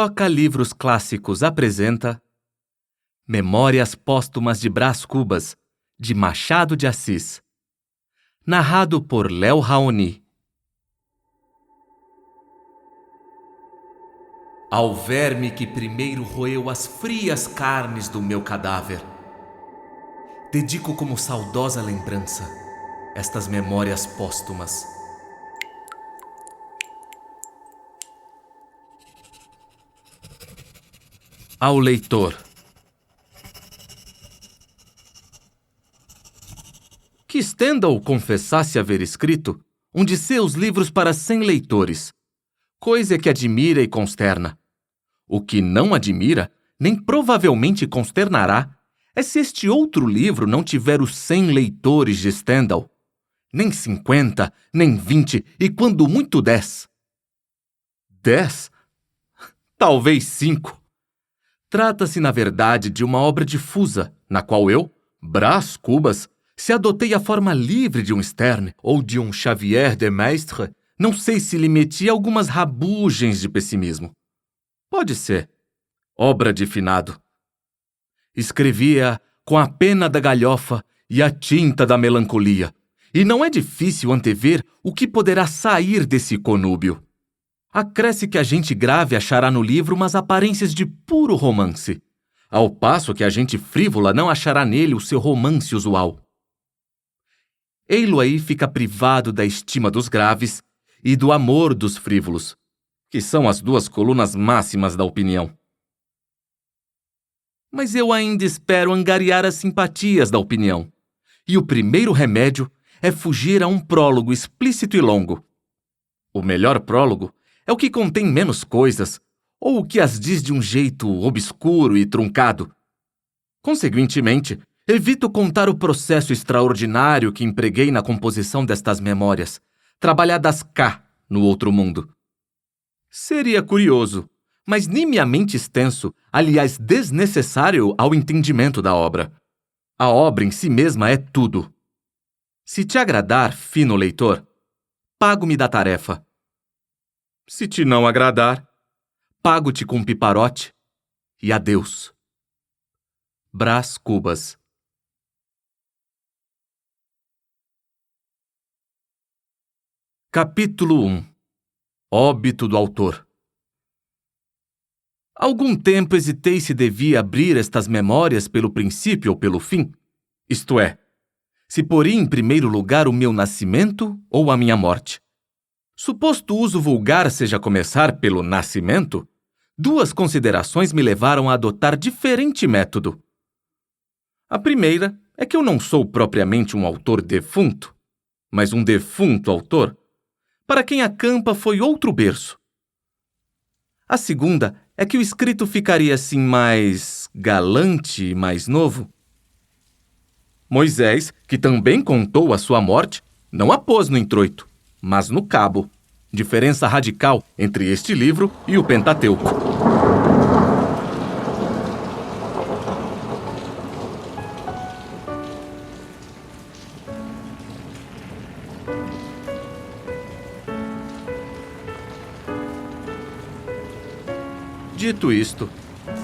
Toca Livros Clássicos apresenta Memórias Póstumas de Brás Cubas, de Machado de Assis. Narrado por Léo Raoni. Ao verme que primeiro roeu as frias carnes do meu cadáver, dedico como saudosa lembrança estas memórias póstumas. Ao leitor. Que Stendhal confessasse haver escrito um de seus livros para 100 leitores, coisa que admira e consterna. O que não admira, nem provavelmente consternará, é se este outro livro não tiver os 100 leitores de Stendhal, nem 50, nem 20, e quando muito 10. 10? Talvez 5. Trata-se, na verdade, de uma obra difusa, na qual eu, Brás Cubas, se adotei a forma livre de um Sterne ou de um Xavier de Maistre, não sei se lhe meti algumas rabugens de pessimismo. Pode ser. Obra de finado. Escrevia com a pena da galhofa e a tinta da melancolia, e não é difícil antever o que poderá sair desse conúbio. Acresce que a gente grave achará no livro umas aparências de puro romance, ao passo que a gente frívola não achará nele o seu romance usual. Ei-lo aí fica privado da estima dos graves e do amor dos frívolos, que são as duas colunas máximas da opinião. Mas eu ainda espero angariar as simpatias da opinião, e o primeiro remédio é fugir a um prólogo explícito e longo. O melhor prólogo é o que contém menos coisas, ou o que as diz de um jeito obscuro e truncado. Consequentemente, evito contar o processo extraordinário que empreguei na composição destas memórias, trabalhadas cá, no outro mundo. Seria curioso, mas nimiamente extenso, aliás desnecessário ao entendimento da obra. A obra em si mesma é tudo. Se te agradar, fino leitor, pago-me da tarefa. Se te não agradar, pago-te com piparote e adeus. Brás Cubas. Capítulo 1. Óbito do autor. Algum tempo hesitei se devia abrir estas memórias pelo princípio ou pelo fim, isto é, se poria em primeiro lugar o meu nascimento ou a minha morte. Suposto o uso vulgar seja começar pelo nascimento, duas considerações me levaram a adotar diferente método. A primeira é que eu não sou propriamente um autor defunto, mas um defunto autor, para quem a campa foi outro berço. A segunda é que o escrito ficaria assim mais galante e mais novo. Moisés, que também contou a sua morte, não a pôs no introito, mas no cabo. Diferença radical entre este livro e o Pentateuco. Dito isto,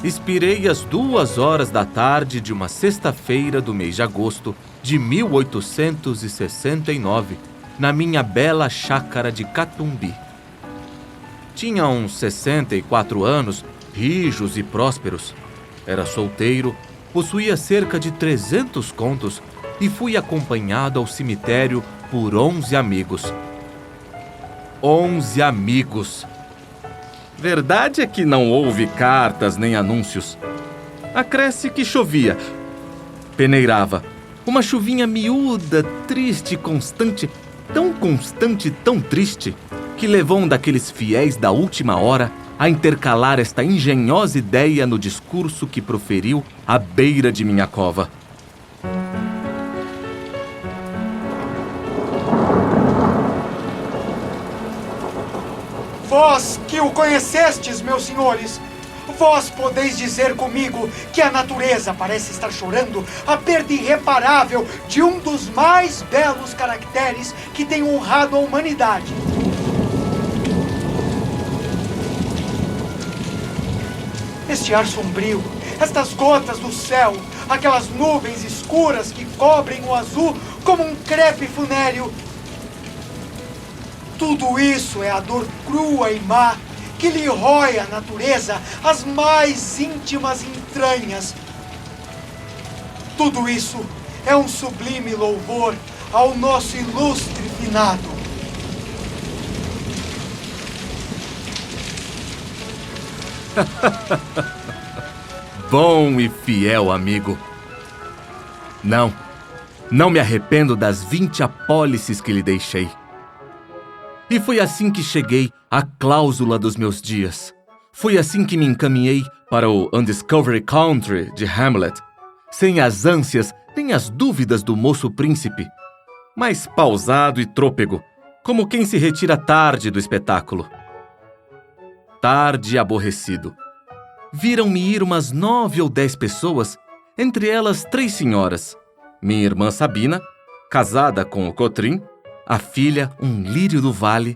expirei às 2h da tarde de uma sexta-feira do mês de agosto de 1869, na minha bela chácara de Catumbi. Tinha uns 64 anos, rijos e prósperos. Era solteiro, possuía cerca de 300 contos e fui acompanhado ao cemitério por 11 amigos. 11 amigos! Verdade é que não houve cartas nem anúncios. Acresce que chovia. Peneirava. Uma chuvinha miúda, triste e constante, tão triste, que levou um daqueles fiéis da última hora a intercalar esta engenhosa ideia no discurso que proferiu à beira de minha cova. Vós que o conhecestes, meus senhores, vós podeis dizer comigo que a natureza parece estar chorando a perda irreparável de um dos mais belos caracteres que tem honrado a humanidade. Este ar sombrio, estas gotas do céu, aquelas nuvens escuras que cobrem o azul como um crepe funéreo. Tudo isso é a dor crua e má que lhe rói a natureza as mais íntimas entranhas. Tudo isso é um sublime louvor ao nosso ilustre finado. Bom e fiel amigo. Não me arrependo das 20 apólices que lhe deixei. E foi assim que cheguei à cláusula dos meus dias. Foi assim que me encaminhei para o Undiscovered Country de Hamlet, sem as ânsias nem as dúvidas do moço príncipe, mas pausado e trôpego, como quem se retira tarde do espetáculo. Tarde e aborrecido. Viram-me ir umas 9 ou 10 pessoas, entre elas 3 senhoras. Minha irmã Sabina, casada com o Cotrim, a filha, um lírio do vale,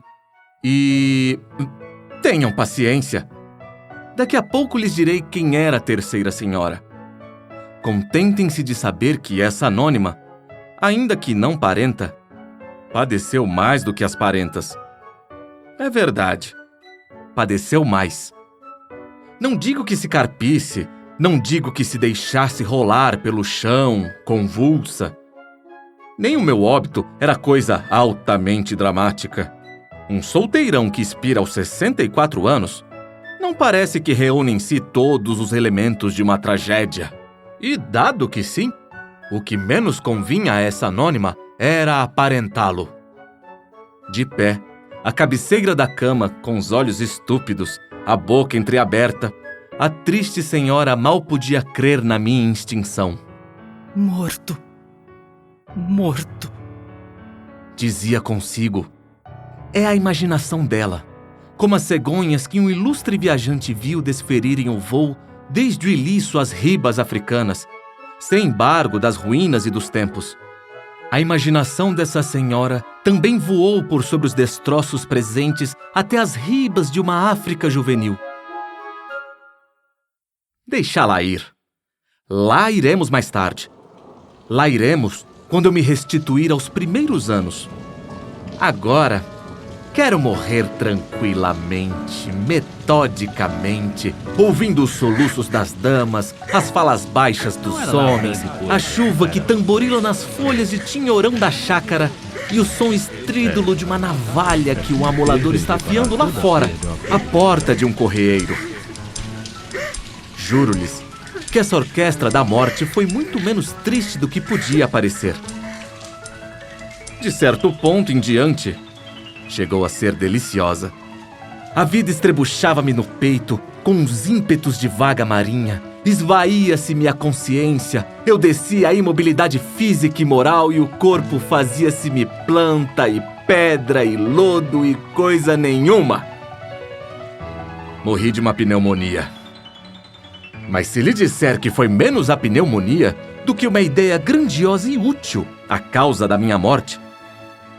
e... tenham paciência. Daqui a pouco lhes direi quem era a terceira senhora. Contentem-se de saber que essa anônima, ainda que não parenta, padeceu mais do que as parentas. É verdade, padeceu mais. Não digo que se carpisse, não digo que se deixasse rolar pelo chão, convulsa. Nem o meu óbito era coisa altamente dramática. Um solteirão que expira aos 64 anos não parece que reúne em si todos os elementos de uma tragédia. E dado que sim, o que menos convinha a essa anônima era aparentá-lo. De pé, à cabeceira da cama, com os olhos estúpidos, a boca entreaberta, a triste senhora mal podia crer na minha extinção. Morto, dizia consigo. É a imaginação dela, como as cegonhas que um ilustre viajante viu desferirem o voo desde o Ilício às ribas africanas, sem embargo das ruínas e dos tempos. A imaginação dessa senhora também voou por sobre os destroços presentes até as ribas de uma África juvenil. Deixá-la ir. Lá iremos mais tarde. Lá iremos quando eu me restituir aos primeiros anos. Agora, quero morrer tranquilamente, metodicamente, ouvindo os soluços das damas, as falas baixas dos homens, a chuva que tamborila nas folhas de tinhorão da chácara e o som estrídulo de uma navalha que o amolador está afiando lá fora, à porta de um correeiro. Juro-lhes que essa orquestra da morte foi muito menos triste do que podia parecer. De certo ponto em diante, chegou a ser deliciosa. A vida estrebuchava-me no peito com uns ímpetos de vaga marinha. Esvaía-se-me a consciência. Eu descia a imobilidade física e moral e o corpo fazia-se-me planta e pedra e lodo e coisa nenhuma. Morri de uma pneumonia. Mas se lhe disser que foi menos a pneumonia do que uma ideia grandiosa e útil a causa da minha morte,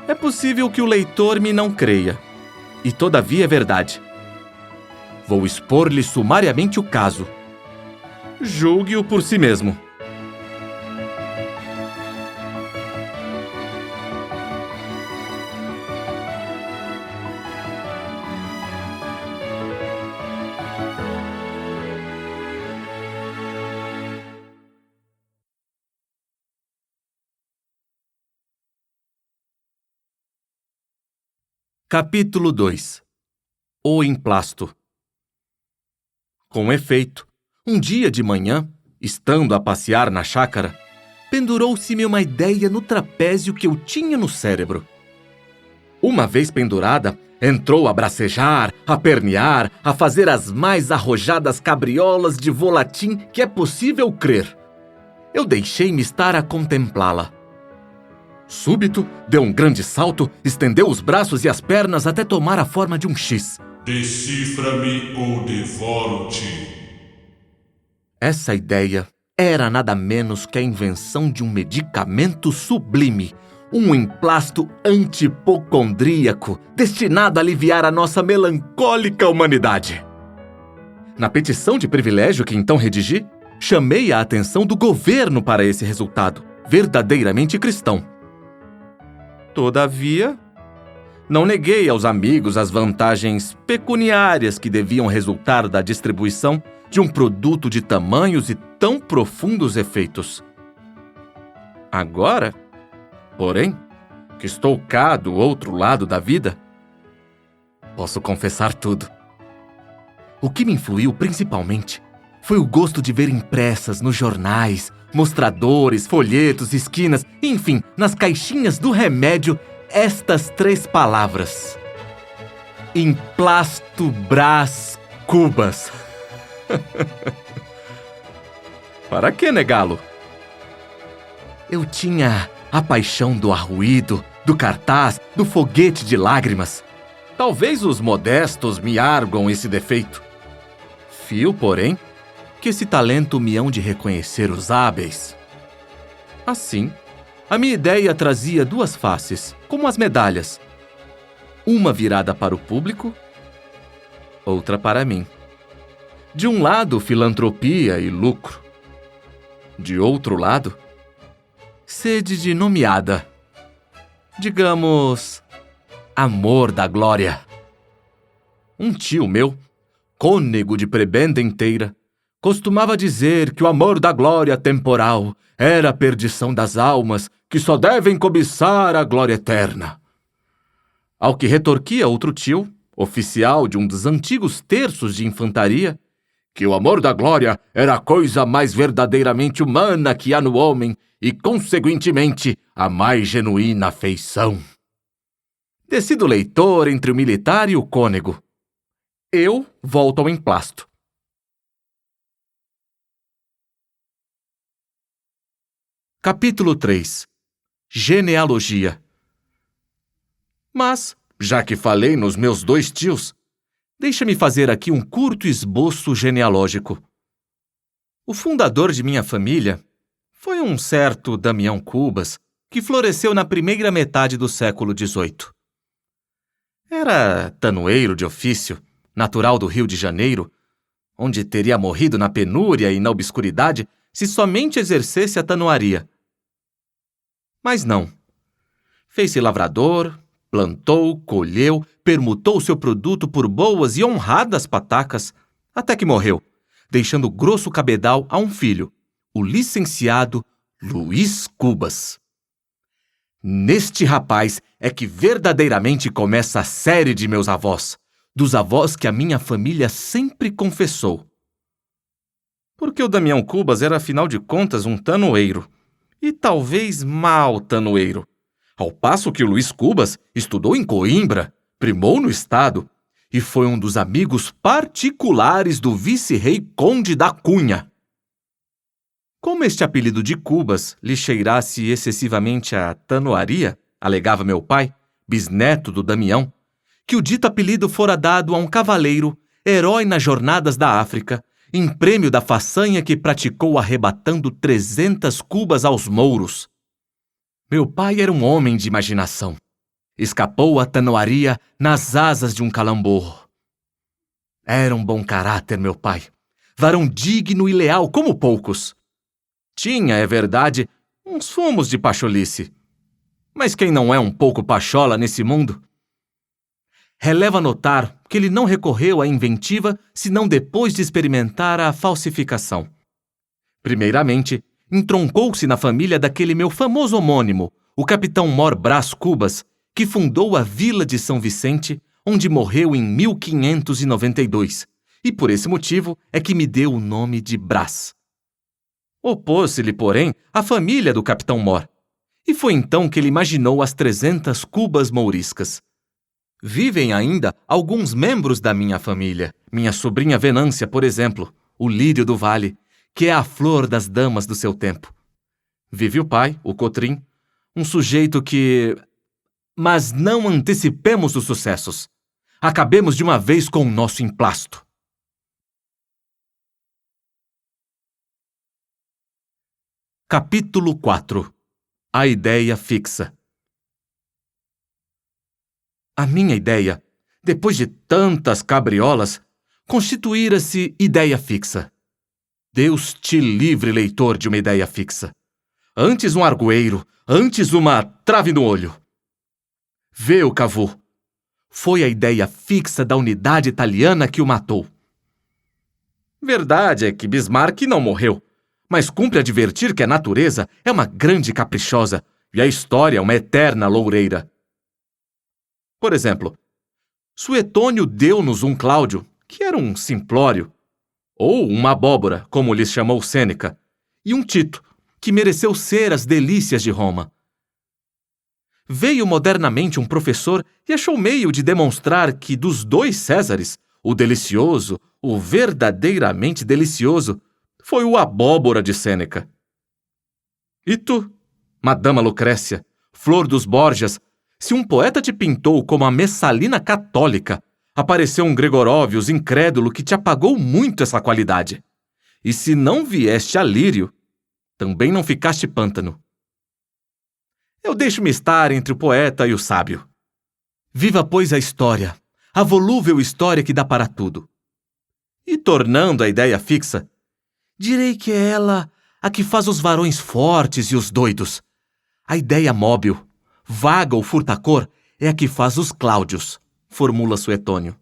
é possível que o leitor me não creia. E todavia é verdade. Vou expor-lhe sumariamente o caso. Julgue-o por si mesmo. Capítulo 2. O emplasto. Com efeito, um dia de manhã, estando a passear na chácara, pendurou-se-me uma ideia no trapézio que eu tinha no cérebro. Uma vez pendurada, entrou a bracejar, a pernear, a fazer as mais arrojadas cabriolas de volatim que é possível crer. Eu deixei-me estar a contemplá-la. Súbito, deu um grande salto, estendeu os braços e as pernas até tomar a forma de um X. Decifra-me ou devoro-te. Essa ideia era nada menos que a invenção de um medicamento sublime, um emplasto antipocondríaco destinado a aliviar a nossa melancólica humanidade. Na petição de privilégio que então redigi, chamei a atenção do governo para esse resultado, verdadeiramente cristão. Todavia, não neguei aos amigos as vantagens pecuniárias que deviam resultar da distribuição de um produto de tamanhos e tão profundos efeitos. Agora, porém, que estou cá do outro lado da vida, posso confessar tudo. O que me influiu principalmente foi o gosto de ver impressas nos jornais, mostradores, folhetos, esquinas, enfim, nas caixinhas do remédio, estas 3 palavras: Emplasto Brás Cubas. Para que negá-lo? Eu tinha a paixão do arruído, do cartaz, do foguete de lágrimas. Talvez os modestos me arguam esse defeito. Fio, porém, que esse talento me hão de reconhecer os hábeis. Assim, a minha ideia trazia 2 faces, como as medalhas. Uma virada para o público, outra para mim. De um lado, filantropia e lucro. De outro lado, sede de nomeada. Digamos, amor da glória. Um tio meu, cônego de prebenda inteira, costumava dizer que o amor da glória temporal era a perdição das almas que só devem cobiçar a glória eterna. Ao que retorquia outro tio, oficial de um dos antigos terços de infantaria, que o amor da glória era a coisa mais verdadeiramente humana que há no homem e, conseguintemente, a mais genuína afeição. Decido leitor entre o militar e o cônego. Eu volto ao emplasto. Capítulo 3. Genealogia. Mas, já que falei nos meus 2 tios, deixa-me fazer aqui um curto esboço genealógico. O fundador de minha família foi um certo Damião Cubas, que floresceu na primeira metade do século XVIII. Era tanoeiro de ofício, natural do Rio de Janeiro, onde teria morrido na penúria e na obscuridade se somente exercesse a tanoaria. Mas não. Fez-se lavrador, plantou, colheu, permutou seu produto por boas e honradas patacas, até que morreu, deixando grosso cabedal a um filho, o licenciado Luiz Cubas. Neste rapaz é que verdadeiramente começa a série de meus avós, dos avós que a minha família sempre confessou. Porque o Damião Cubas era, afinal de contas, um tanoeiro, e talvez mau tanoeiro, ao passo que o Luiz Cubas estudou em Coimbra, primou no estado e foi um dos amigos particulares do vice-rei Conde da Cunha. Como este apelido de Cubas lhe cheirasse excessivamente a tanoaria, alegava meu pai, bisneto do Damião, que o dito apelido fora dado a um cavaleiro, herói nas jornadas da África, em prêmio da façanha que praticou arrebatando 300 cubas aos mouros. Meu pai era um homem de imaginação. Escapou à tanoaria nas asas de um calamborro. Era um bom caráter, meu pai. Varão digno e leal como poucos. Tinha, é verdade, uns fumos de pacholice. Mas quem não é um pouco pachola nesse mundo? Releva notar que ele não recorreu à inventiva senão depois de experimentar a falsificação. Primeiramente, entroncou-se na família daquele meu famoso homônimo, o capitão Mor Brás Cubas, que fundou a Vila de São Vicente, onde morreu em 1592, e por esse motivo é que me deu o nome de Brás. Opôs-se-lhe, porém, a família do capitão Mor, e foi então que ele imaginou as 300 cubas mouriscas. Vivem ainda alguns membros da minha família, minha sobrinha Venância, por exemplo, o lírio do vale, que é a flor das damas do seu tempo. Vive o pai, o Cotrim, um sujeito que... Mas não antecipemos os sucessos. Acabemos de uma vez com o nosso emplasto. Capítulo 4. A ideia fixa. A minha ideia, depois de tantas cabriolas, constituíra-se ideia fixa. Deus te livre, leitor, de uma ideia fixa. Antes um argoeiro, antes uma trave no olho. Vê o Cavour. Foi a ideia fixa da unidade italiana que o matou. Verdade é que Bismarck não morreu, mas cumpre advertir que a natureza é uma grande caprichosa e a história uma eterna loureira. Por exemplo, Suetônio deu-nos um Cláudio, que era um simplório, ou uma abóbora, como lhes chamou Sêneca, e um Tito, que mereceu ser as delícias de Roma. Veio modernamente um professor e achou meio de demonstrar que dos dois Césares, o delicioso, o verdadeiramente delicioso, foi o abóbora de Sêneca. E tu, Madama Lucrécia, flor dos Borgias, se um poeta te pintou como a Messalina católica, apareceu um Gregorovius incrédulo que te apagou muito essa qualidade. E se não vieste a lírio, também não ficaste pântano. Eu deixo-me estar entre o poeta e o sábio. Viva, pois, a história, a volúvel história que dá para tudo. E tornando a ideia fixa, direi que é ela a que faz os varões fortes e os doidos. A ideia móvel, vaga ou furtacor, é a que faz os Cláudios, formula Suetônio.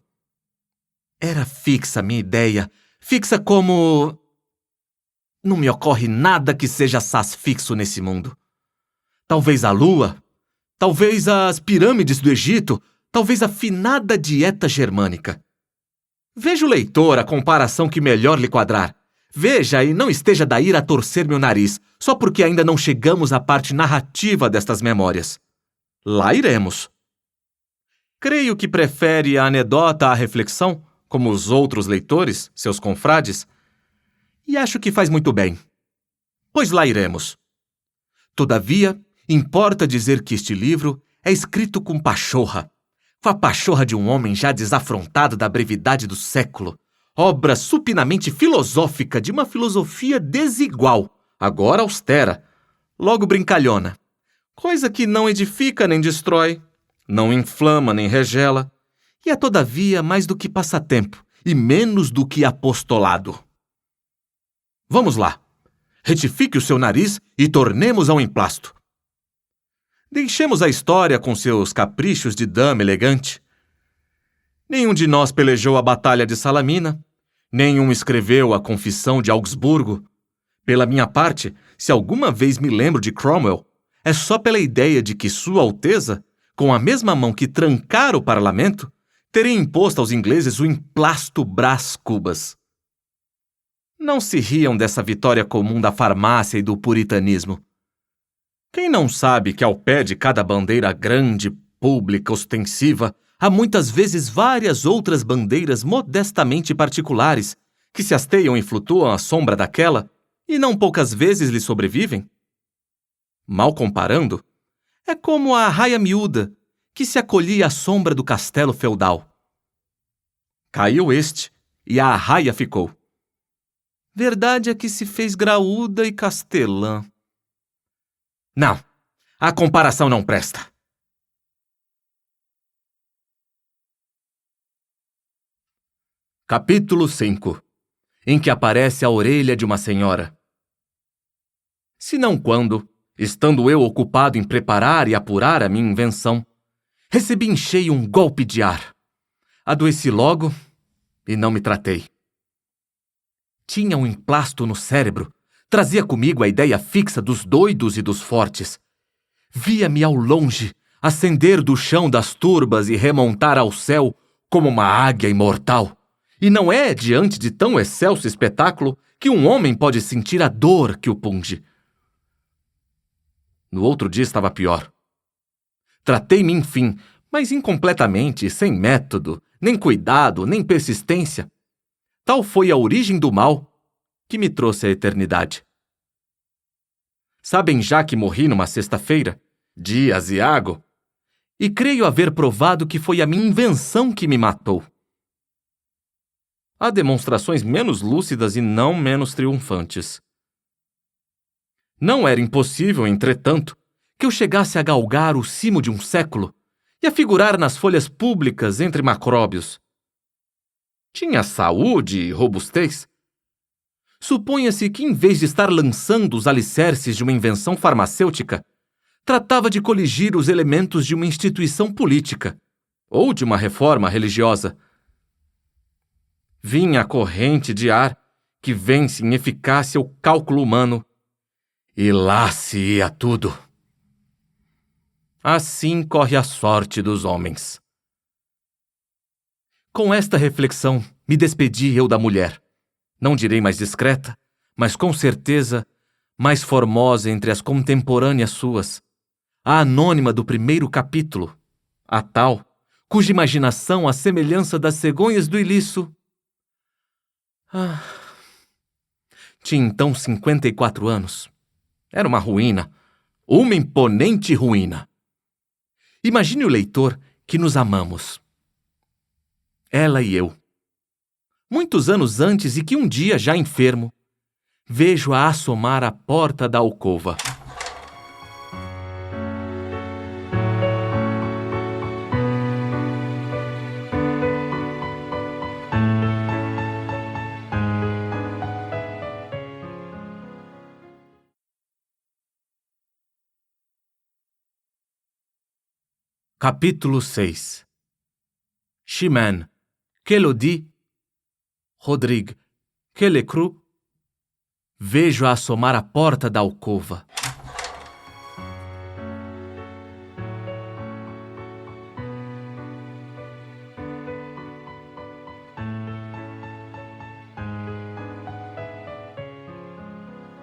Era fixa a minha ideia, fixa como... Não me ocorre nada que seja assaz fixo nesse mundo. Talvez a lua, talvez as pirâmides do Egito, talvez a finada dieta germânica. Veja o leitor a comparação que melhor lhe quadrar. Veja e não esteja daí a torcer meu nariz, só porque ainda não chegamos à parte narrativa destas memórias. Lá iremos. Creio que prefere a anedota à reflexão, como os outros leitores, seus confrades, e acho que faz muito bem. Pois lá iremos. Todavia, importa dizer que este livro é escrito com pachorra, com a pachorra de um homem já desafrontado da brevidade do século, obra supinamente filosófica de uma filosofia desigual, agora austera, logo brincalhona, coisa que não edifica nem destrói, não inflama nem regela, e é todavia mais do que passatempo e menos do que apostolado. Vamos lá, retifique o seu nariz e tornemos ao emplasto. Deixemos a história com seus caprichos de dama elegante. Nenhum de nós pelejou a Batalha de Salamina, nenhum escreveu a Confissão de Augsburgo. Pela minha parte, se alguma vez me lembro de Cromwell, é só pela ideia de que Sua Alteza, com a mesma mão que trancara o parlamento, teria imposto aos ingleses o emplasto Brás Cubas. Não se riam dessa vitória comum da farmácia e do puritanismo. Quem não sabe que ao pé de cada bandeira grande, pública, ostensiva, há muitas vezes várias outras bandeiras modestamente particulares, que se hasteiam e flutuam à sombra daquela, e não poucas vezes lhe sobrevivem? Mal comparando, é como a arraia miúda, que se acolhia à sombra do castelo feudal. Caiu este, e a arraia ficou. Verdade é que se fez graúda e castelã. Não, a comparação não presta. Capítulo 5, em que aparece a orelha de uma senhora. Se não quando, estando eu ocupado em preparar e apurar a minha invenção, recebi em cheio um golpe de ar. Adoeci logo e não me tratei. Tinha um emplasto no cérebro, trazia comigo a ideia fixa dos doidos e dos fortes. Via-me ao longe, ascender do chão das turbas e remontar ao céu como uma águia imortal. E não é diante de tão excelso espetáculo que um homem pode sentir a dor que o punge. No outro dia estava pior. Tratei-me, enfim, mas incompletamente, sem método, nem cuidado, nem persistência. Tal foi a origem do mal que me trouxe à eternidade. Sabem já que morri numa sexta-feira, dia aziago, e creio haver provado que foi a minha invenção que me matou. Há demonstrações menos lúcidas e não menos triunfantes. Não era impossível, entretanto, que eu chegasse a galgar o cimo de um século e a figurar nas folhas públicas entre macróbios. Tinha saúde e robustez. Suponha-se que, em vez de estar lançando os alicerces de uma invenção farmacêutica, tratava de coligir os elementos de uma instituição política ou de uma reforma religiosa. Vinha a corrente de ar que vence em eficácia o cálculo humano, e lá se ia tudo. Assim corre a sorte dos homens. Com esta reflexão, me despedi eu da mulher. Não direi mais discreta, mas com certeza mais formosa entre as contemporâneas suas, a anônima do primeiro capítulo, a tal cuja imaginação, à semelhança das cegonhas do Ilício, tinha então 54 anos. Era uma ruína, uma imponente ruína. Imagine o leitor que nos amamos. Ela e eu. Muitos anos antes e que um dia, já enfermo, vejo-a assomar à porta da alcova. Capítulo 6. Chimène, que le dit, Rodrigue, que le crut. Vejo-a assomar à porta da alcova.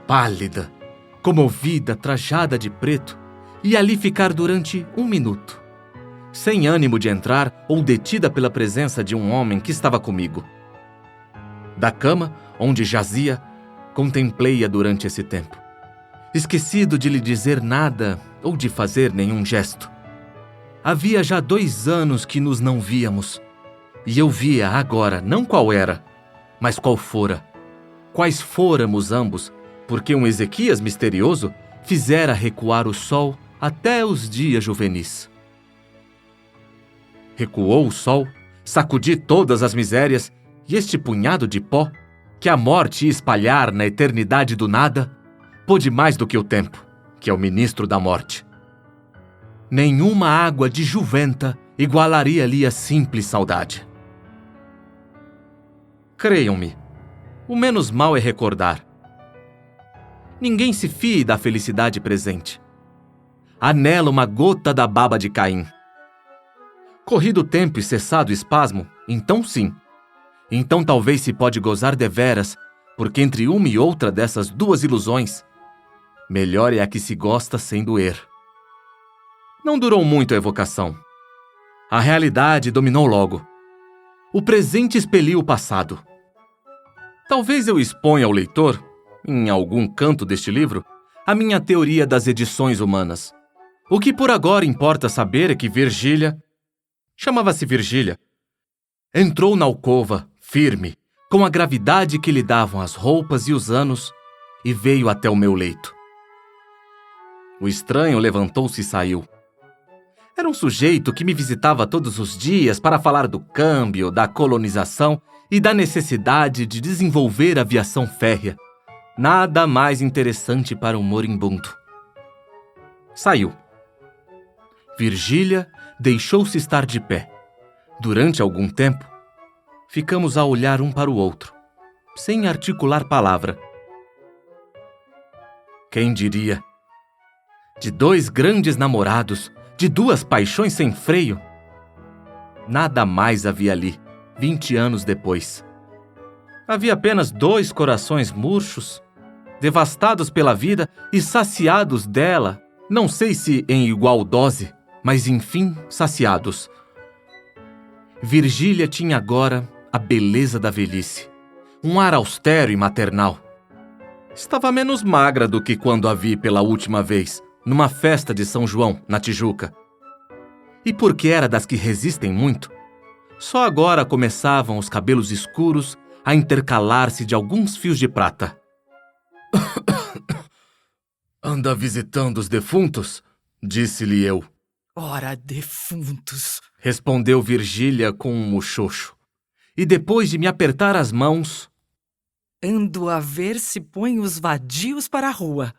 Pálida, comovida, trajada de preto, e ali ficar durante 1 minuto, sem ânimo de entrar ou detida pela presença de um homem que estava comigo. Da cama, onde jazia, contemplei-a durante esse tempo, esquecido de lhe dizer nada ou de fazer nenhum gesto. Havia já 2 anos que nos não víamos, e eu via agora não qual era, mas qual fora. Quais fôramos ambos, porque um Ezequias misterioso fizera recuar o sol até os dias juvenis. Recuou o sol, sacudi todas as misérias, e este punhado de pó, que a morte ia espalhar na eternidade do nada, pôde mais do que o tempo, que é o ministro da morte. Nenhuma água de juventa igualaria-lhe a simples saudade. Creiam-me, o menos mal é recordar. Ninguém se fie da felicidade presente. Anela uma gota da baba de Caim. Corrido o tempo e cessado o espasmo, então sim. Então talvez se pode gozar deveras, porque entre uma e outra dessas 2 ilusões, melhor é a que se gosta sem doer. Não durou muito a evocação. A realidade dominou logo. O presente expeliu o passado. Talvez eu exponha ao leitor, em algum canto deste livro, a minha teoria das edições humanas. O que por agora importa saber é que Virgília, chamava-se Virgília, entrou na alcova, firme, com a gravidade que lhe davam as roupas e os anos, e veio até o meu leito. O estranho levantou-se e saiu. Era um sujeito que me visitava todos os dias para falar do câmbio, da colonização e da necessidade de desenvolver a aviação férrea. Nada mais interessante para um moribundo. Saiu. Virgília deixou-se estar de pé. Durante algum tempo, ficamos a olhar um para o outro, sem articular palavra. Quem diria? De 2 grandes namorados, de 2 paixões sem freio, nada mais havia ali, 20 anos depois. Havia apenas 2 corações murchos, devastados pela vida e saciados dela, não sei se em igual dose, mas enfim saciados. Virgília tinha agora a beleza da velhice, um ar austero e maternal. Estava menos magra do que quando a vi pela última vez, numa festa de São João, na Tijuca. E porque era das que resistem muito, só agora começavam os cabelos escuros a intercalar-se de alguns fios de prata. Anda visitando os defuntos? Disse-lhe eu. Ora, defuntos, Respondeu Virgília com um muxoxo. e depois de me apertar as mãos... Ando a ver se põe os vadios para a rua.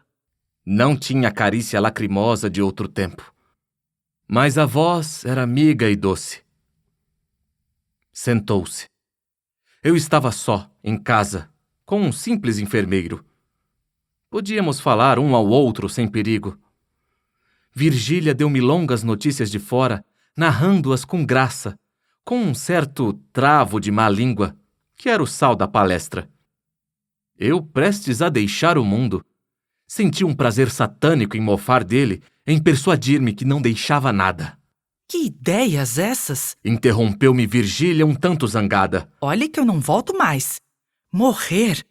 Não tinha a carícia lacrimosa de outro tempo, mas a voz era amiga e doce. Sentou-se. Eu estava só, em casa, com um simples enfermeiro. Podíamos falar um ao outro sem perigo. Virgília deu-me longas notícias de fora, narrando-as com graça, com um certo travo de má língua, que era o sal da palestra. Eu, prestes a deixar o mundo, senti um prazer satânico em mofar dele, em persuadir-me que não deixava nada. Que ideias essas? Interrompeu-me Virgília um tanto zangada. Olhe que eu não volto mais. Morrer?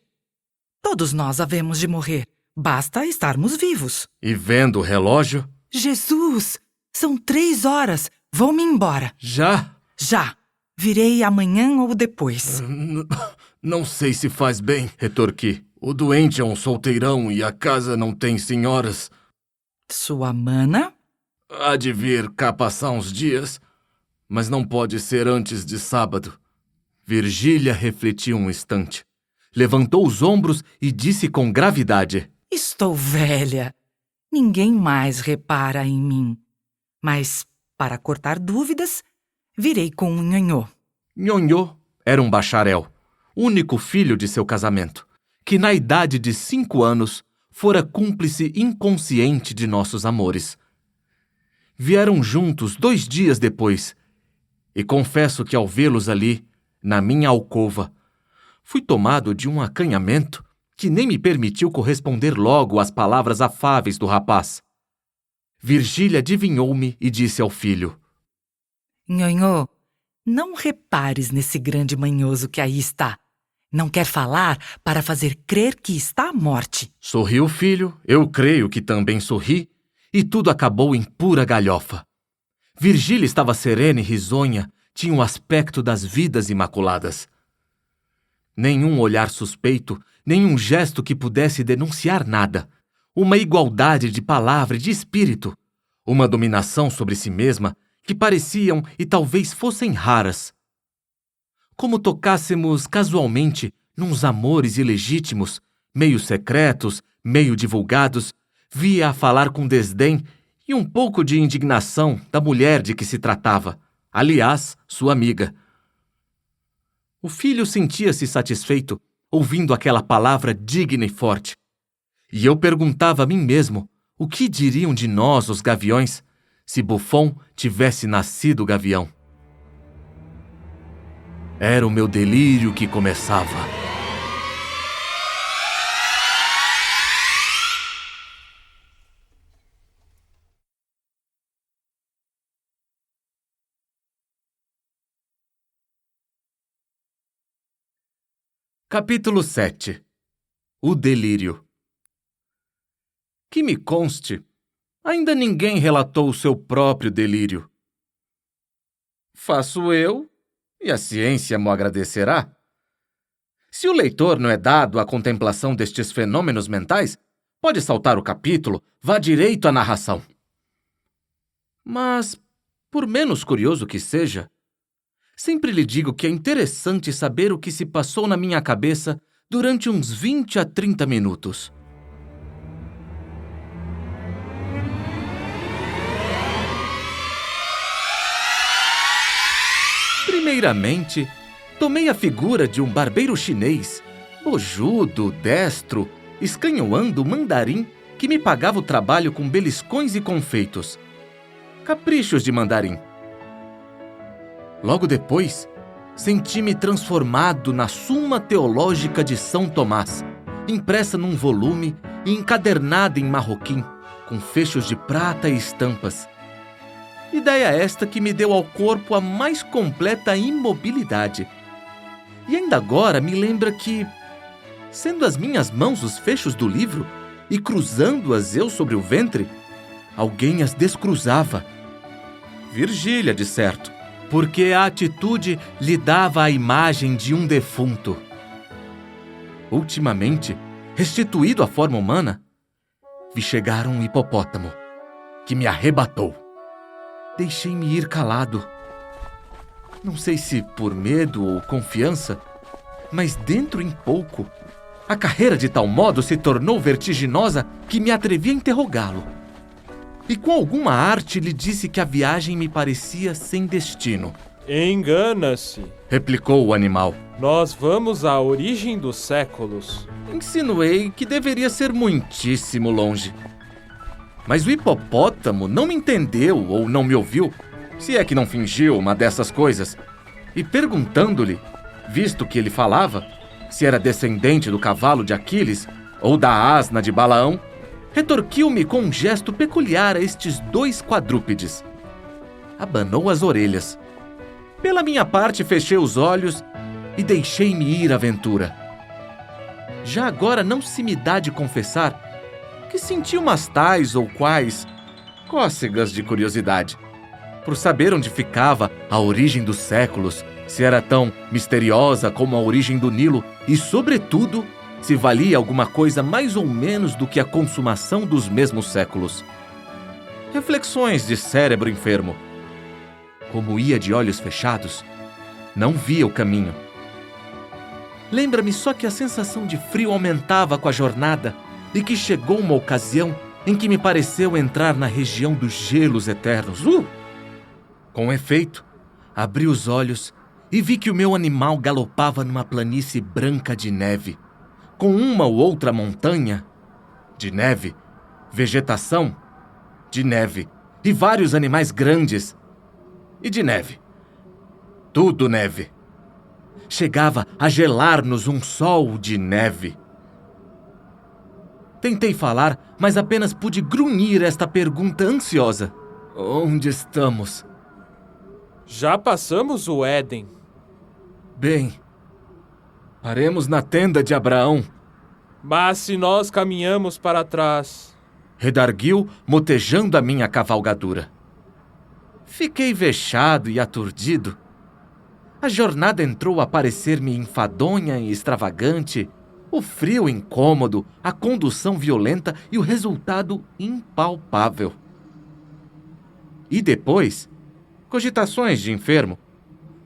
Todos nós havemos de morrer. Basta estarmos vivos. E vendo o relógio... Jesus! São 3 horas. Vou-me embora. Já? Já. Virei amanhã ou depois. Não sei se faz bem, retorqui. O doente é um solteirão e a casa não tem senhoras. Sua mana? Há de vir cá passar uns dias, mas não pode ser antes de sábado. Virgília refletiu um instante. Levantou os ombros e disse com gravidade: Estou velha. Ninguém mais repara em mim. Mas, para cortar dúvidas, virei com um nhonhô. Nhonhô era um bacharel, único filho de seu casamento, que na idade de 5 anos fora cúmplice inconsciente de nossos amores. Vieram juntos 2 dias depois, e confesso que ao vê-los ali, na minha alcova, fui tomado de um acanhamento que nem me permitiu corresponder logo às palavras afáveis do rapaz. Virgília adivinhou-me e disse ao filho: Nhonhô, não repares nesse grande manhoso que aí está. Não quer falar para fazer crer que está à morte. Sorriu o filho, eu creio que também sorri, e tudo acabou em pura galhofa. Virgília estava serena e risonha, tinha o aspecto das vidas imaculadas. Nenhum olhar suspeito, nenhum gesto que pudesse denunciar nada. Uma igualdade de palavra e de espírito. Uma dominação sobre si mesma que pareciam e talvez fossem raras. Como tocássemos casualmente nuns amores ilegítimos, meio secretos, meio divulgados, via-a falar com desdém e um pouco de indignação da mulher de que se tratava, aliás, sua amiga. O filho sentia-se satisfeito, ouvindo aquela palavra digna e forte. E eu perguntava a mim mesmo o que diriam de nós, os gaviões, se Buffon tivesse nascido gavião. Era o meu delírio que começava. Capítulo 7. O delírio. Que me conste, ainda ninguém relatou o seu próprio delírio. Faço eu, e a ciência mo agradecerá. Se o leitor não é dado à contemplação destes fenômenos mentais, pode saltar o capítulo, vá direito à narração. Mas, por menos curioso que seja, sempre lhe digo que é interessante saber o que se passou na minha cabeça durante uns 20 a 30 minutos. Primeiramente, tomei a figura de um barbeiro chinês, bojudo, destro, escanhoando o mandarim que me pagava o trabalho com beliscões e confeitos. Caprichos de mandarim. Logo depois, senti-me transformado na Suma Teológica de São Tomás, impressa num volume e encadernada em marroquim, com fechos de prata e estampas. Ideia esta que me deu ao corpo a mais completa imobilidade. E ainda agora me lembra que, sendo as minhas mãos os fechos do livro e cruzando-as eu sobre o ventre, alguém as descruzava. Virgília, de certo, porque a atitude lhe dava a imagem de um defunto. Ultimamente, restituído à forma humana, vi chegar um hipopótamo, que me arrebatou. Deixei-me ir calado. Não sei se por medo ou confiança, mas dentro em pouco, a carreira de tal modo se tornou vertiginosa que me atrevi a interrogá-lo. E com alguma arte lhe disse que a viagem me parecia sem destino. Engana-se. Replicou o animal. Nós vamos à origem dos séculos. Insinuei que deveria ser muitíssimo longe. Mas o hipopótamo não me entendeu ou não me ouviu, se é que não fingiu uma dessas coisas. E perguntando-lhe, visto que ele falava, se era descendente do cavalo de Aquiles ou da asna de Balaão, retorquiu-me com um gesto peculiar a estes 2 quadrúpedes. Abanou as orelhas. Pela minha parte, fechei os olhos e deixei-me ir à aventura. Já agora não se me dá de confessar que senti umas tais ou quais cócegas de curiosidade, por saber onde ficava a origem dos séculos, se era tão misteriosa como a origem do Nilo e, sobretudo, se valia alguma coisa mais ou menos do que a consumação dos mesmos séculos. Reflexões de cérebro enfermo. Como ia de olhos fechados, não via o caminho. Lembra-me só que a sensação de frio aumentava com a jornada e que chegou uma ocasião em que me pareceu entrar na região dos gelos eternos. Com efeito, abri os olhos e vi que o meu animal galopava numa planície branca de neve, com uma ou outra montanha de neve, vegetação de neve e vários animais grandes e de neve. Tudo neve. Chegava a gelar-nos um sol de neve. Tentei falar, mas apenas pude grunhir esta pergunta ansiosa. Onde estamos? Já passamos o Éden. Bem, paremos na tenda de Abraão. Mas se nós caminhamos para trás... Redarguiu, motejando a minha cavalgadura. Fiquei vexado e aturdido. A jornada entrou a parecer-me enfadonha e extravagante, o frio incômodo, a condução violenta e o resultado impalpável. E depois, cogitações de enfermo.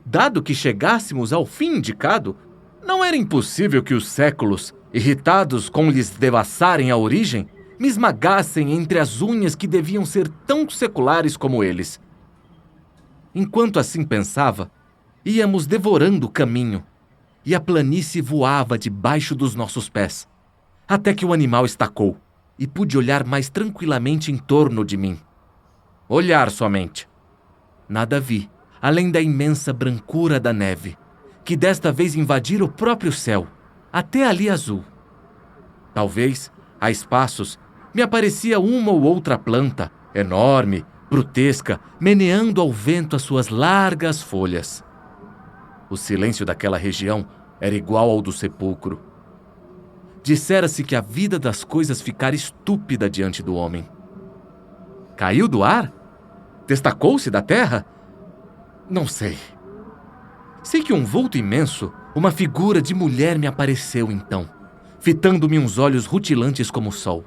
Dado que chegássemos ao fim indicado, não era impossível que os séculos, irritados com lhes devassarem a origem, me esmagassem entre as unhas que deviam ser tão seculares como eles. Enquanto assim pensava, íamos devorando o caminho, e a planície voava debaixo dos nossos pés, até que o animal estacou, e pude olhar mais tranquilamente em torno de mim. Olhar somente. Nada vi, além da imensa brancura da neve, que desta vez invadira o próprio céu, até ali azul. Talvez, a espaços, me aparecia uma ou outra planta, enorme, brutesca, meneando ao vento as suas largas folhas. O silêncio daquela região era igual ao do sepulcro. Dissera-se que a vida das coisas ficara estúpida diante do homem. Caiu do ar? Destacou-se da terra? Não sei. Sei que um vulto imenso, uma figura de mulher me apareceu então, fitando-me uns olhos rutilantes como o sol.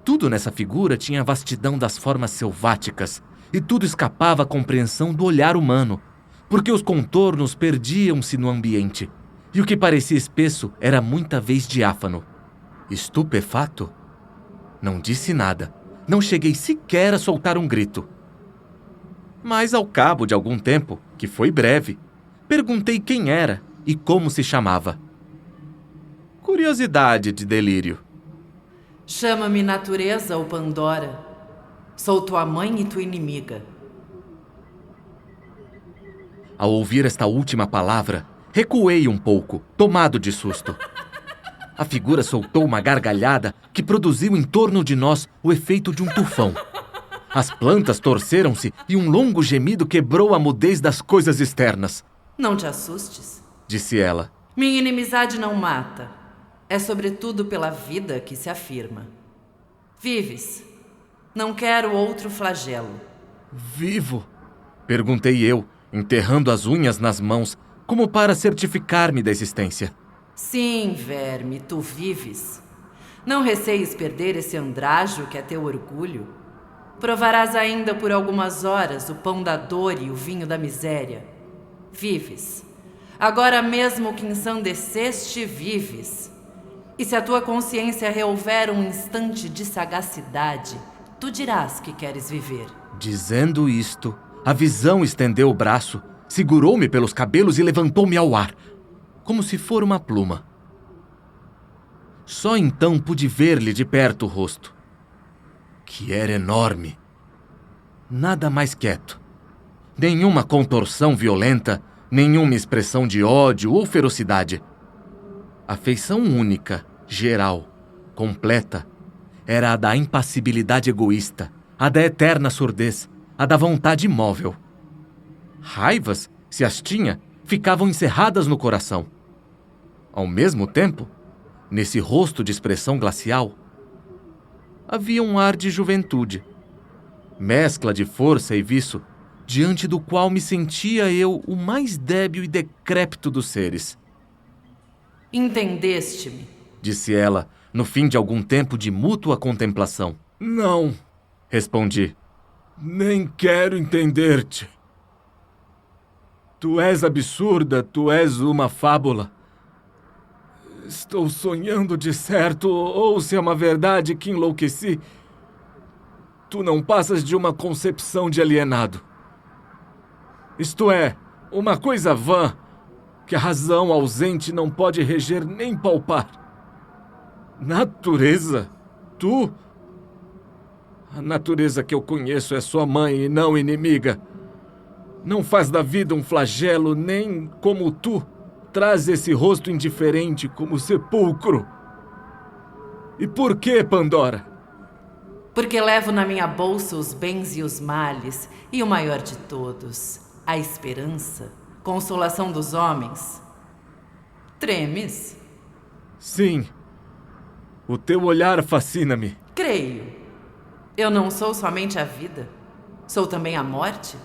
Tudo nessa figura tinha a vastidão das formas selváticas, e tudo escapava à compreensão do olhar humano, porque os contornos perdiam-se no ambiente, e o que parecia espesso era muita vez diáfano. Estupefato, não disse nada, não cheguei sequer a soltar um grito. Mas ao cabo de algum tempo, que foi breve, perguntei quem era e como se chamava. Curiosidade de delírio. Chama-me natureza ou Pandora. Sou tua mãe e tua inimiga. Ao ouvir esta última palavra, recuei um pouco, tomado de susto. A figura soltou uma gargalhada que produziu em torno de nós o efeito de um tufão. As plantas torceram-se e um longo gemido quebrou a mudez das coisas externas. Não te assustes, disse ela. Minha inimizade não mata. É sobretudo pela vida que se afirma. Vives. Não quero outro flagelo. Vivo? Perguntei eu, enterrando as unhas nas mãos, como para certificar-me da existência. Sim, verme, tu vives. Não receies perder esse andrajo que é teu orgulho. Provarás ainda por algumas horas o pão da dor e o vinho da miséria. Vives. Agora mesmo que ensandeceste, vives. E se a tua consciência reouver um instante de sagacidade, tu dirás que queres viver. Dizendo isto, a visão estendeu o braço, segurou-me pelos cabelos e levantou-me ao ar, como se for uma pluma. Só então pude ver-lhe de perto o rosto, que era enorme. Nada mais quieto. Nenhuma contorção violenta, nenhuma expressão de ódio ou ferocidade. A feição única, geral, completa, era a da impassibilidade egoísta, a da eterna surdez, a da vontade imóvel. Raivas, se as tinha, ficavam encerradas no coração. Ao mesmo tempo, nesse rosto de expressão glacial, havia um ar de juventude, mescla de força e vício, diante do qual me sentia eu o mais débil e decrépito dos seres. Entendeste-me? Disse ela, no fim de algum tempo de mútua contemplação. Não, respondi. Nem quero entender-te. Tu és absurda, tu és uma fábula. Estou sonhando de certo, ou se é uma verdade que enlouqueci, tu não passas de uma concepção de alienado. Isto é, uma coisa vã, que a razão ausente não pode reger nem palpar. Natureza? Tu? A natureza que eu conheço é sua mãe e não inimiga. Não faz da vida um flagelo, nem, como tu, traz esse rosto indiferente como sepulcro. E por que, Pandora? Porque levo na minha bolsa os bens e os males, e o maior de todos, a esperança, consolação dos homens. Tremes? Sim. O teu olhar fascina-me. Creio. Eu não sou somente a vida, sou também a morte.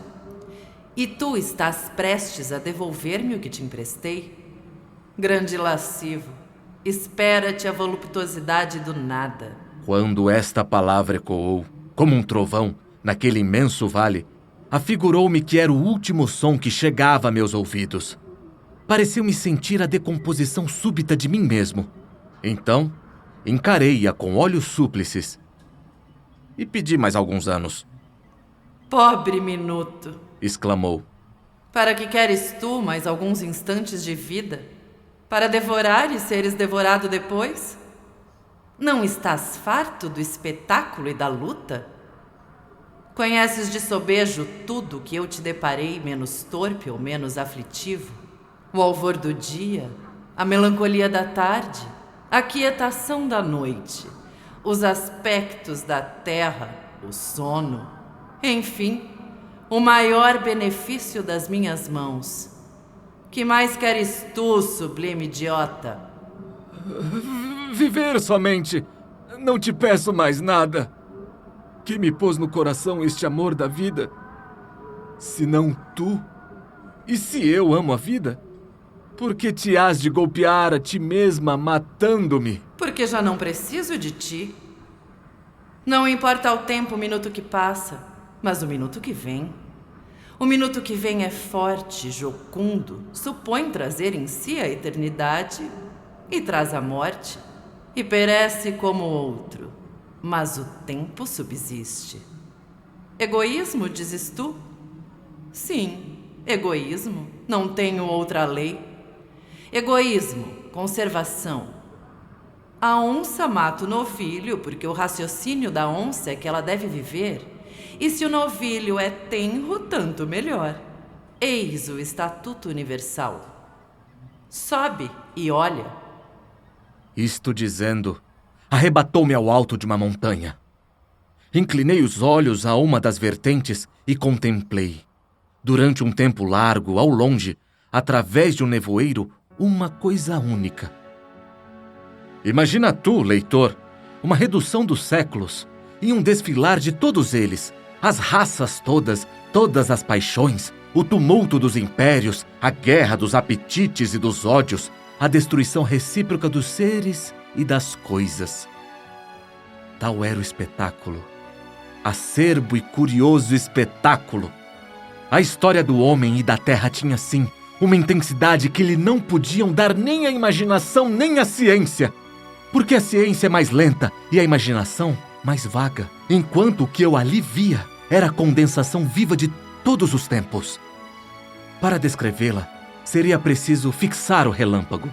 E tu estás prestes a devolver-me o que te emprestei? Grande lascivo, espera-te a voluptuosidade do nada. Quando esta palavra ecoou, como um trovão, naquele imenso vale, afigurou-me que era o último som que chegava a meus ouvidos. Pareceu-me sentir a decomposição súbita de mim mesmo. Então, encarei-a com olhos súplices e pedi mais alguns anos. Pobre minuto! Exclamou. Para que queres tu mais alguns instantes de vida? Para devorar e seres devorado depois? Não estás farto do espetáculo e da luta? Conheces de sobejo tudo que eu te deparei menos torpe ou menos aflitivo? O alvor do dia, a melancolia da tarde, a quietação da noite, os aspectos da terra, o sono, enfim, o maior benefício das minhas mãos. Que mais queres tu, sublime idiota? Viver somente. Não te peço mais nada. Que me pôs no coração este amor da vida? Se não tu? E se eu amo a vida? Por que te hás de golpear a ti mesma matando-me? Porque já não preciso de ti. Não importa o tempo, o minuto que passa, mas o minuto que vem. O minuto que vem é forte, jocundo, supõe trazer em si a eternidade e traz a morte, e perece como outro, mas o tempo subsiste. Egoísmo, dizes tu? Sim, egoísmo, não tenho outra lei. Egoísmo, conservação. A onça mata o novilho porque o raciocínio da onça é que ela deve viver. E se o novilho é tenro, tanto melhor. Eis o estatuto universal. Sobe e olha. Isto dizendo, arrebatou-me ao alto de uma montanha. Inclinei os olhos a uma das vertentes e contemplei, durante um tempo largo, ao longe, através de um nevoeiro, uma coisa única. Imagina tu, leitor, uma redução dos séculos e um desfilar de todos eles, as raças todas, todas as paixões, o tumulto dos impérios, a guerra dos apetites e dos ódios, a destruição recíproca dos seres e das coisas. Tal era o espetáculo, acerbo e curioso espetáculo. A história do homem e da terra tinha, sim, uma intensidade que lhe não podiam dar nem a imaginação nem a ciência. Porque a ciência é mais lenta e a imaginação mais vaga, enquanto o que eu ali via era a condensação viva de todos os tempos. Para descrevê-la, seria preciso fixar o relâmpago.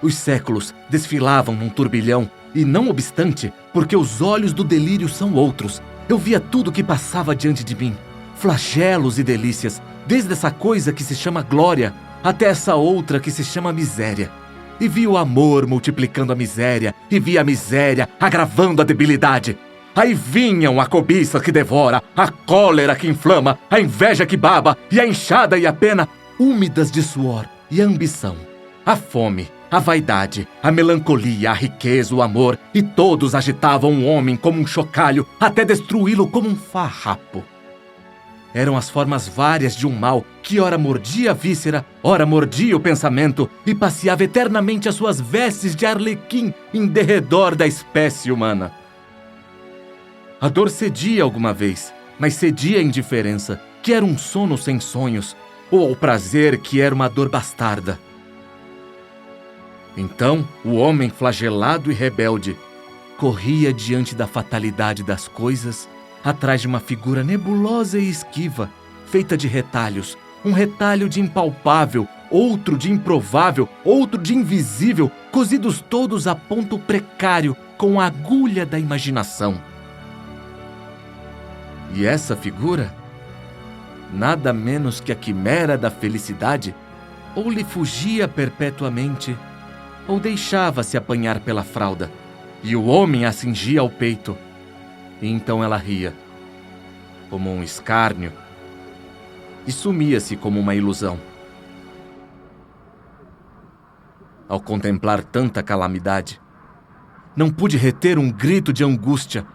Os séculos desfilavam num turbilhão e, não obstante, porque os olhos do delírio são outros, eu via tudo que passava diante de mim, flagelos e delícias, desde essa coisa que se chama glória até essa outra que se chama miséria. E vi o amor multiplicando a miséria, e vi a miséria agravando a debilidade. Aí vinham a cobiça que devora, a cólera que inflama, a inveja que baba, e a enxada e a pena, úmidas de suor, e a ambição, a fome, a vaidade, a melancolia, a riqueza, o amor, e todos agitavam o homem como um chocalho, até destruí-lo como um farrapo. Eram as formas várias de um mal que ora mordia a víscera, ora mordia o pensamento e passeava eternamente as suas vestes de arlequim em derredor da espécie humana. A dor cedia alguma vez, mas cedia a indiferença, que era um sono sem sonhos, ou ao prazer, que era uma dor bastarda. Então, o homem flagelado e rebelde corria diante da fatalidade das coisas, atrás de uma figura nebulosa e esquiva, feita de retalhos, um retalho de impalpável, outro de improvável, outro de invisível, cozidos todos a ponto precário com a agulha da imaginação. E essa figura, nada menos que a quimera da felicidade, ou lhe fugia perpetuamente, ou deixava-se apanhar pela fralda, e o homem a cingia ao peito. E então ela ria, como um escárnio, e sumia-se como uma ilusão. Ao contemplar tanta calamidade, não pude reter um grito de angústia,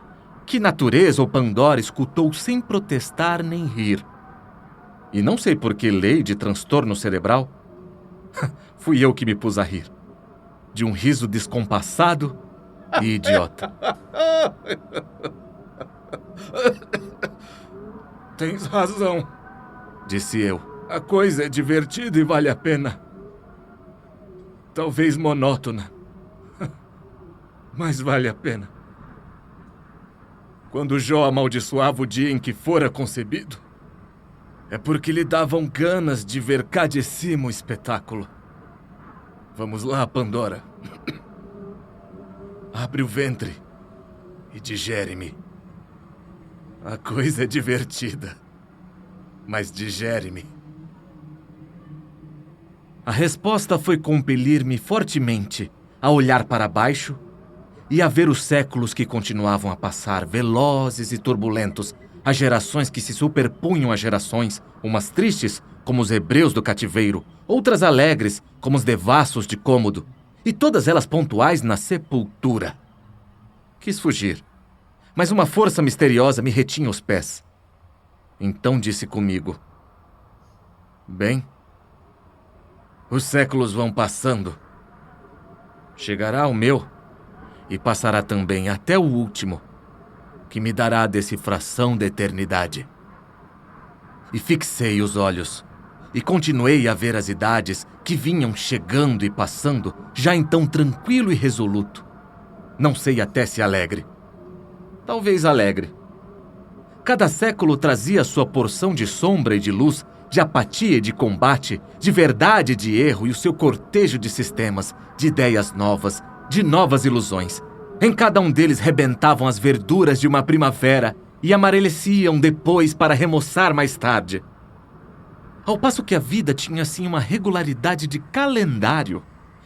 que natureza ou Pandora escutou sem protestar nem rir. E não sei por que lei de transtorno cerebral, fui eu que me pus a rir, de um riso descompassado e idiota. Tens razão, disse eu. a coisa é divertida e vale a pena. Talvez monótona, mas vale a pena. Quando Jó amaldiçoava o dia em que fora concebido, é porque lhe davam ganas de ver cá de cima o espetáculo. Vamos lá, Pandora. Abre o ventre e digere-me. A coisa é divertida, mas digere-me. A resposta foi compelir-me fortemente a olhar para baixo e a ver os séculos que continuavam a passar, velozes e turbulentos, as gerações que se superpunham às gerações, umas tristes, como os hebreus do cativeiro, outras alegres, como os devassos de Cômodo, e todas elas pontuais na sepultura. Quis fugir, mas uma força misteriosa me retinha os pés. Então disse comigo: bem, os séculos vão passando. Chegará o meu, e passará também até o último, que me dará a decifração da eternidade. E fixei os olhos, e continuei a ver as idades que vinham chegando e passando, já então tranquilo e resoluto. Não sei até se alegre. Talvez alegre. Cada século trazia sua porção de sombra e de luz, de apatia e de combate, de verdade e de erro, e o seu cortejo de sistemas, de ideias novas, de novas ilusões. Em cada um deles rebentavam as verduras de uma primavera e amareleciam depois para remoçar mais tarde. Ao passo que a vida tinha assim uma regularidade de calendário,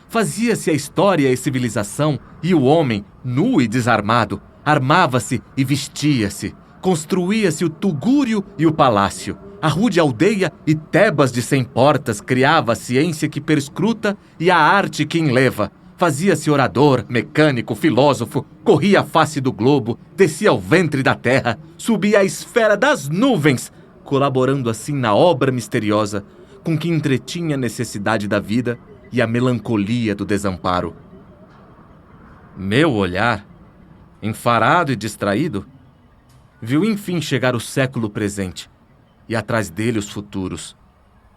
fazia-se a história e a civilização, e o homem, nu e desarmado, armava-se e vestia-se, construía-se o tugúrio e o palácio, a rude aldeia e Tebas de 100 portas criava a ciência que perscruta e a arte que enleva. Fazia-se orador, mecânico, filósofo, corria a face do globo, descia ao ventre da terra, subia à esfera das nuvens, colaborando assim na obra misteriosa com que entretinha a necessidade da vida e a melancolia do desamparo. Meu olhar, enfarado e distraído, viu enfim chegar o século presente, e atrás dele os futuros.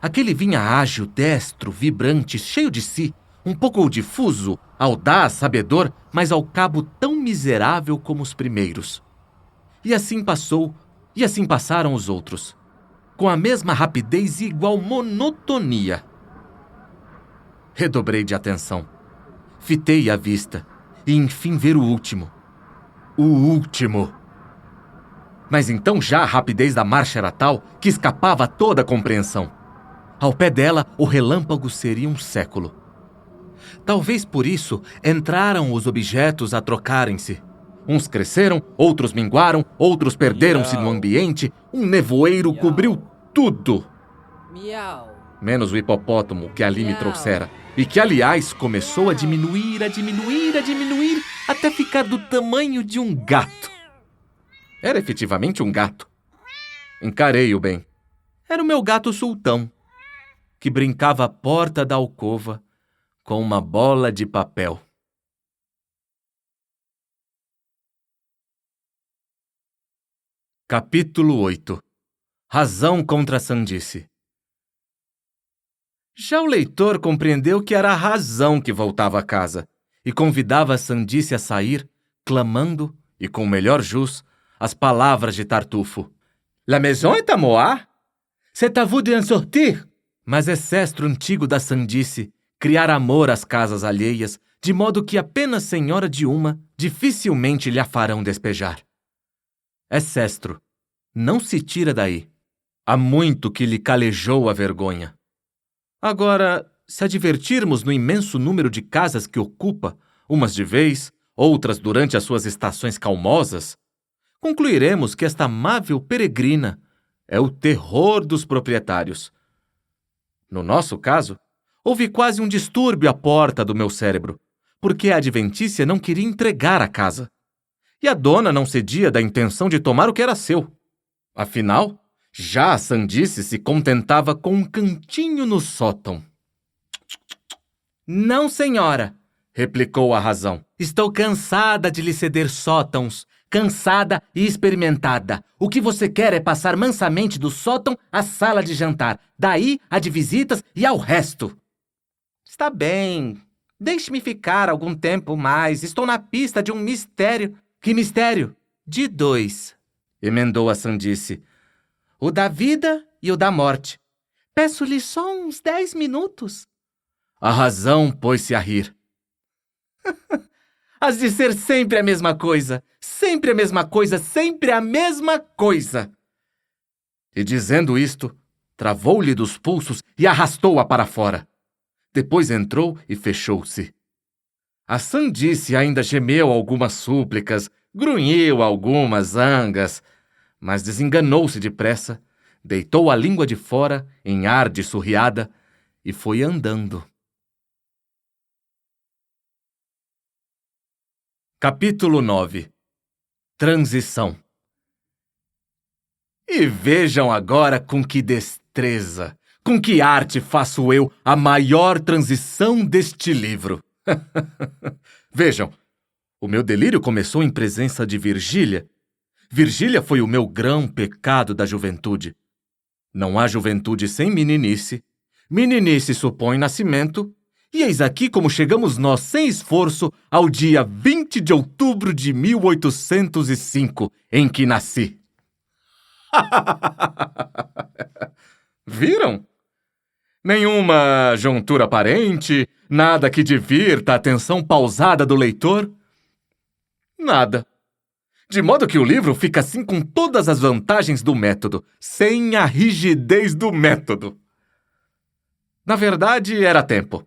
Aquele vinha ágil, destro, vibrante, cheio de si, um pouco difuso, audaz, sabedor, mas ao cabo tão miserável como os primeiros. E assim passou, e assim passaram os outros, com a mesma rapidez e igual monotonia. Redobrei de atenção. Fitei a vista, e enfim ver o último. O último! Mas então já a rapidez da marcha era tal que escapava a toda a compreensão. Ao pé dela, o relâmpago seria um século. Talvez por isso entraram os objetos a trocarem-se. Uns cresceram, outros minguaram, outros perderam-se no ambiente. Um nevoeiro cobriu tudo. Menos o hipopótamo que ali me trouxera. E que, aliás, começou a diminuir, até ficar do tamanho de um gato. Era efetivamente um gato. Encarei-o bem. Era o meu gato sultão, que brincava à porta da alcova com uma bola de papel. Capítulo 8. Razão contra a sandice. Já o leitor compreendeu que era a razão que voltava a casa e convidava a sandice a sair, clamando, e com o melhor jus, as palavras de Tartufo. La maison est à moi? C'est à vous d'en sortir? Mas é cestro antigo da sandice criar amor às casas alheias, de modo que apenas senhora de uma dificilmente lhe a farão despejar. É cestro, não se tira daí. Há muito que lhe calejou a vergonha. Agora, se advertirmos no imenso número de casas que ocupa, umas de vez, outras durante as suas estações calmosas, concluiremos que esta amável peregrina é o terror dos proprietários. No nosso caso, houve quase um distúrbio à porta do meu cérebro, porque a adventícia não queria entregar a casa. E a dona não cedia da intenção de tomar o que era seu. Afinal, já a sandice se contentava com um cantinho no sótão. Não, senhora, replicou a razão. Estou cansada de lhe ceder sótãos, cansada e experimentada. O que você quer é passar mansamente do sótão à sala de jantar, daí a de visitas e ao resto. Está bem, deixe-me ficar algum tempo mais. Estou na pista de um mistério. Que mistério? De dois, emendou a sandice. O da vida e o da morte. Peço-lhe só uns 10 minutos. A razão pôs-se a rir. Has de ser sempre a mesma coisa, sempre a mesma coisa, sempre a mesma coisa. E dizendo isto, travou-lhe dos pulsos e arrastou-a para fora. Depois entrou e fechou-se. A sandice ainda gemeu algumas súplicas, grunhiu algumas zangas, mas desenganou-se depressa, deitou a língua de fora em ar de surriada e foi andando. Capítulo 9. Transição. E vejam agora com que destreza, com que arte faço eu a maior transição deste livro. Vejam, o meu delírio começou em presença de Virgília. Virgília foi o meu grão pecado da juventude. Não há juventude sem meninice. Meninice supõe nascimento. E eis aqui como chegamos nós, sem esforço, ao dia 20 de outubro de 1805, em que nasci. Viram? Nenhuma juntura aparente, nada que divirta a atenção pausada do leitor? Nada. De modo que o livro fica assim com todas as vantagens do método, sem a rigidez do método. Na verdade, era tempo.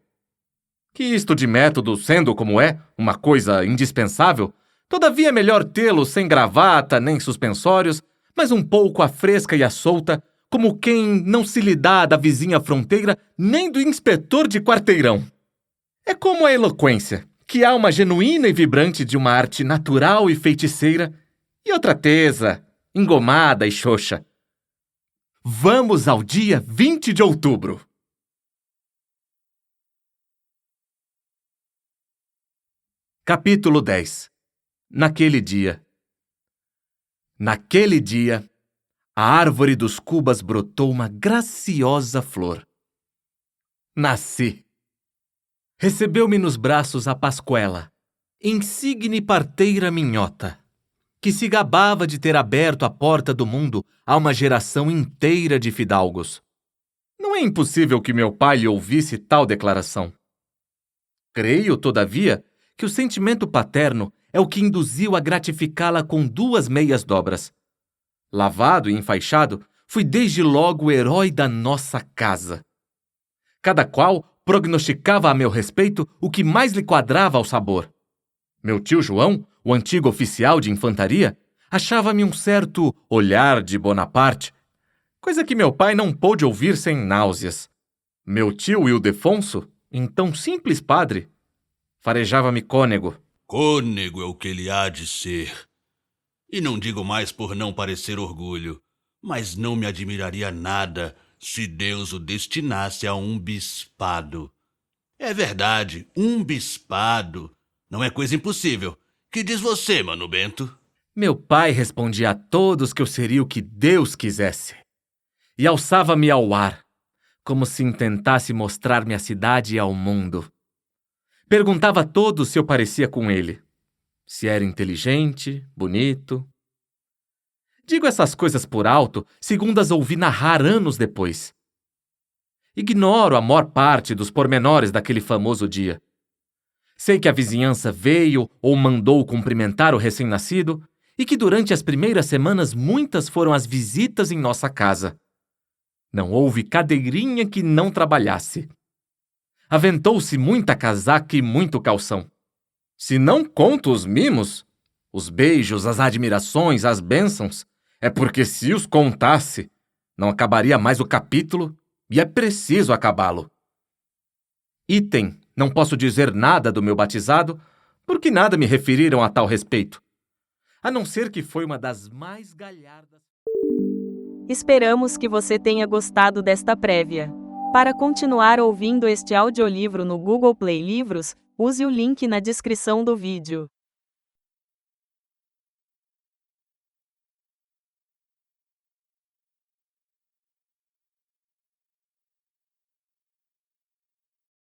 Que isto de método, sendo como é, uma coisa indispensável, todavia é melhor tê-lo sem gravata nem suspensórios, mas um pouco à fresca e à solta, como quem não se lhe dá da vizinha fronteira nem do inspetor de quarteirão. É como a eloquência, que há uma genuína e vibrante de uma arte natural e feiticeira, e outra tesa, engomada e xoxa. Vamos ao dia 20 de outubro. Capítulo 10. Naquele dia. Naquele dia, a árvore dos cubas brotou uma graciosa flor. Nasci. Recebeu-me nos braços a Pascuela, insigne parteira minhota, que se gabava de ter aberto a porta do mundo a uma geração inteira de fidalgos. Não é impossível que meu pai lhe ouvisse tal declaração. Creio, todavia, que o sentimento paterno é o que induziu a gratificá-la com 2 meias dobras. Lavado e enfaixado, fui desde logo o herói da nossa casa. Cada qual prognosticava a meu respeito o que mais lhe quadrava ao sabor. Meu tio João, o antigo oficial de infantaria, achava-me um certo olhar de Bonaparte, coisa que meu pai não pôde ouvir sem náuseas. Meu tio Ildefonso, então simples padre, farejava-me cônego. Cônego é o que ele há de ser. E não digo mais por não parecer orgulho, mas não me admiraria nada se Deus o destinasse a um bispado. É verdade, um bispado. Não é coisa impossível. Que diz você, Mano Bento? Meu pai respondia a todos que eu seria o que Deus quisesse. E alçava-me ao ar, como se intentasse mostrar-me a cidade e ao mundo. Perguntava a todos se eu parecia com ele. Se era inteligente, bonito. Digo essas coisas por alto, segundo as ouvi narrar anos depois. Ignoro a maior parte dos pormenores daquele famoso dia. Sei que a vizinhança veio ou mandou cumprimentar o recém-nascido e que durante as primeiras semanas muitas foram as visitas em nossa casa. Não houve cadeirinha que não trabalhasse. Aventou-se muita casaca e muito calção. Se não conto os mimos, os beijos, as admirações, as bênçãos, é porque se os contasse, não acabaria mais o capítulo e é preciso acabá-lo. Item, não posso dizer nada do meu batizado, porque nada me referiram a tal respeito, a não ser que foi uma das mais galhardas. Esperamos que você tenha gostado desta prévia. Para continuar ouvindo este audiolivro no Google Play Livros, use o link na descrição do vídeo.